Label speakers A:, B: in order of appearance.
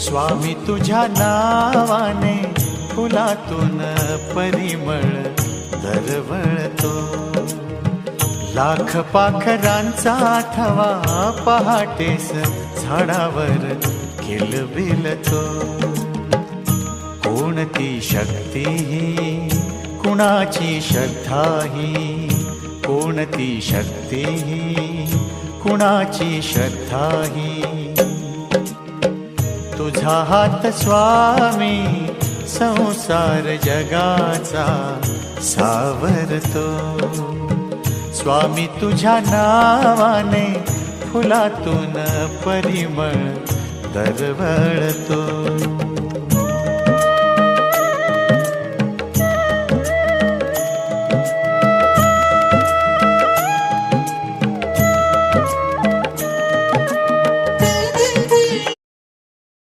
A: स्वामी तुझ्या नावाने फुलातून परिमळ दरवळतो। लाख पाखरांचा थवा पहाटेस झाडावर किलबिलतो। कोणती शक्ती ही कुणाची श्रद्धा ही, कोणती शक्ती ही कुणाची श्रद्धा ही। तुझा हात स्वामी संसार जगाचा सावरतो। स्वामी तुझ्या नावाने फुलातून परिमळ दरवळतो।